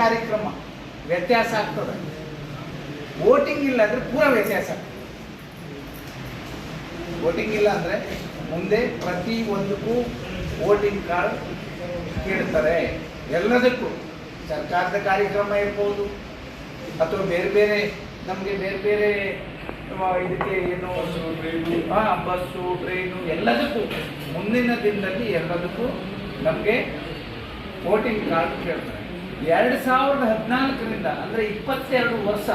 ಕಾರ್ಯಕ್ರಮ ವ್ಯತ್ಯಾಸ ಆಗ್ತದೆ. ವೋಟಿಂಗ್ ಇಲ್ಲ ಅಂದರೆ ಪೂರ ವ್ಯತ್ಯಾಸ ಆಗ್ತದೆ. ವೋಟಿಂಗ್ ಇಲ್ಲ ಅಂದರೆ ಮುಂದೆ ಪ್ರತಿ ಒಂದಕ್ಕೂ ವೋಟಿಂಗ್ ಕಾರ್ಡ್ ಕೇಳ್ತಾರೆ. ಎಲ್ಲದಕ್ಕೂ ಸರ್ಕಾರದ ಕಾರ್ಯಕ್ರಮ ಇರ್ಬೋದು ಅಥವಾ ಬೇರೆ ಬೇರೆ ನಮಗೆ ಬೇರೆ ಬೇರೆ ಇದಕ್ಕೆ ಏನು ಬಸ್ಸು ಟ್ರೈನು ಎಲ್ಲದಕ್ಕೂ ಮುಂದಿನ ದಿನದಲ್ಲಿ ಎಲ್ಲದಕ್ಕೂ ನಮಗೆ ವೋಟಿಂಗ್ ಕಾರ್ಡ್ ಕೇಳ್ತಾರೆ. 2014ರಿಂದ ಅಂದರೆ 22 ವರ್ಷ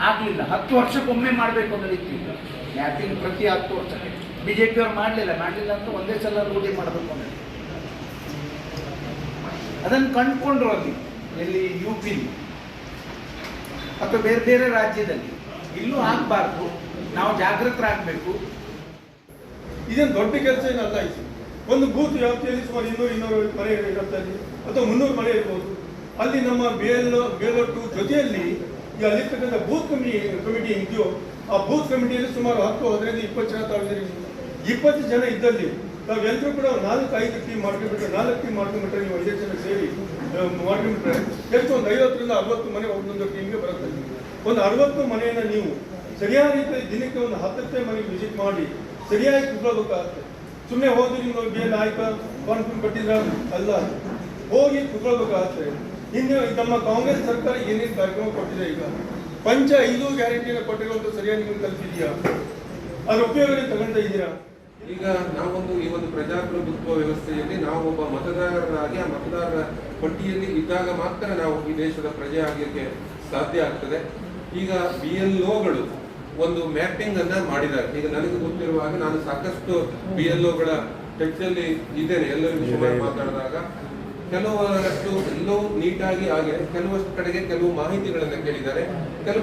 ಆಗಲಿಲ್ಲ. 10 ವರ್ಷಕ್ಕೊಮ್ಮೆ ಮಾಡಬೇಕು ಅನ್ನೋದಿತ್ತು ಮ್ಯಾಪಿಂಗ್. ಪ್ರತಿ 10 ವರ್ಷಕ್ಕೆ BJP ಅವ್ರು ಮಾಡಲಿಲ್ಲ ಅಂತ ಒಂದೇ ಸಲ ರೂಢಿ ಮಾಡಬೇಕು ಅನ್ನೋದು. ಅದನ್ನು ಕಂಡುಕೊಂಡ್ರು ಅಲ್ಲಿ ಎಲ್ಲಿ UP ಅಥವಾ ಬೇರೆ ಬೇರೆ ರಾಜ್ಯದಲ್ಲಿ. ಇಲ್ಲೂ ಆಗಬಾರ್ದು, ನಾವು ಜಾಗೃತರಾಗಬೇಕು. ಇದೇನು ದೊಡ್ಡ ಕೆಲಸ ಏನಲ್ಲ. ಇದು ಒಂದು ಬೂತ್ ವ್ಯಾಪ್ತಿಯಲ್ಲಿ ಸುಮಾರು 200 ಮನೆ ಇರುತ್ತದೆ ಅಥವಾ 300 ಮನೆ ಇರ್ಬೋದು. ಅಲ್ಲಿ ನಮ್ಮ ಬೇಲೊಟ್ಟು ಜೊತೆಯಲ್ಲಿ ಈಗ ಅಲ್ಲಿರ್ತಕ್ಕಂಥ ಬೂತ್ ಕಮಿಟಿ ಇದೆಯೋ ಆ ಬೂತ್ ಕಮಿಟಿಯಲ್ಲಿ ಸುಮಾರು 10, 15, 20 ಜನ ತಾವಿದ್ದೀರಿ. 20 ಜನ ಇದ್ದಲ್ಲಿ ನಾವೆಲ್ಲರೂ ಕೂಡ 4-5 ಟೀಮ್ ಮಾಡ್ಕೊಂಡ್ಬಿಟ್ರೆ 4 ಟೀಮ್ ಮಾಡ್ಕೊಂಡ್ಬಿಟ್ರೆ ನೀವು 5 ಜನ ಸೇರಿ ಮಾಡ್ಕೊಂಡ್ಬಿಟ್ರೆ ಎಷ್ಟು ಒಂದು 50ರಿಂದ 60 ಮನೆ ಒಂದೊಂದು ಟೀಮ್ಗೆ ಬರುತ್ತೆ. ಒಂದು 60 ಮನೆಯನ್ನು ನೀವು ಸರಿಯಾದ ರೀತಿಯಲ್ಲಿ ದಿನಕ್ಕೆ ಒಂದು 10 ಮನೆಗೆ ವಿಸಿಟ್ ಮಾಡಿ ಸರಿಯಾಗಿ ಕುತ್ಕೊಳ್ಬೇಕಾಗುತ್ತೆ. ಸುಮ್ಮನೆ ಹೋಗಿ ನೀವು ಬೇಲ್ ಆಯ್ತಾ ಕಾನ್ಫಿಡೆನ್ಸ್ ಕೊಟ್ಟಿದ್ರ ಅಲ್ಲ, ಹೋಗಿ ಕುತ್ಕೊಳ್ಬೇಕಾಗುತ್ತೆ. ಇನ್ನು ನಮ್ಮ ಕಾಂಗ್ರೆಸ್ ಸರ್ಕಾರ ಏನೇನು ಕಾರ್ಯಕ್ರಮ ಕೊಟ್ಟಿದೆ, ಈಗ 5 ಗ್ಯಾರಂಟಿಯನ್ನು ಕೊಟ್ಟಿರುವಂಥ ಸರಿಯಾಗಿ ನೀವು ಕಲ್ತಿದೆಯಾ? ಅದ್ರ ಉಪಯೋಗ ತಗೊಳ್ತಾ ಇದ್ದೀರಾ? ಈಗ ಈ ಒಂದು ಪ್ರಜಾಪ್ರಭುತ್ವ ವ್ಯವಸ್ಥೆಯಲ್ಲಿ ನಾವು ಒಬ್ಬ ಮತದಾರರಾಗಿ ಆ ಮತದಾರರ ಪಟ್ಟಿಯಲ್ಲಿ ಇದ್ದಾಗ ಮಾತ್ರ ನಾವು ಈ ದೇಶದ ಪ್ರಜೆ ಆಗಲಿಕ್ಕೆ ಸಾಧ್ಯ ಆಗ್ತದೆ. ಈಗ BLOಗಳು ಒಂದು ಮ್ಯಾಪಿಂಗ್ ಅನ್ನ ಮಾಡಿದ್ದಾರೆ. ಈಗ ನನಗೆ ಗೊತ್ತಿರುವಾಗ ನಾನು ಸಾಕಷ್ಟು BLOಗಳ ಟಚ್ ಅಲ್ಲಿ ಇದ್ದೇನೆ. ಎಲ್ಲರಿಗೂ ಸುಮಾರು ಮಾತಾಡಿದಾಗ ಕೆಲವಷ್ಟು ಎಲ್ಲವೂ ನೀಟಾಗಿ ಆಗಿದೆ. ಕೆಲವಷ್ಟು ಕಡೆಗೆ ಕೆಲವು ಮಾಹಿತಿಗಳನ್ನ ಕೇಳಿದ್ದಾರೆ.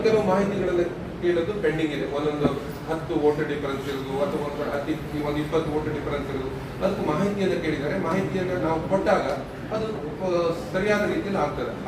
ಕೆಲವು ಮಾಹಿತಿಗಳನ್ನ ಕೇಳೋದು ಪೆಂಡಿಂಗ್ ಇದೆ. ಒಂದೊಂದು 10 ವೋಟ್ ಡಿಫರೆನ್ಸ್ ಇರೋದು ಅಥವಾ ಒಂದು 20 ವೋಟ್ ಡಿಫರೆನ್ಸ್ ಇರೋದು, ಅದಕ್ಕೂ ಮಾಹಿತಿಯನ್ನು ಕೇಳಿದ್ದಾರೆ. ಮಾಹಿತಿಯನ್ನು ನಾವು ಕೊಟ್ಟಾಗ ಅದು ಸರಿಯಾದ ರೀತಿಯಲ್ಲಿ ಆಗ್ತದೆ.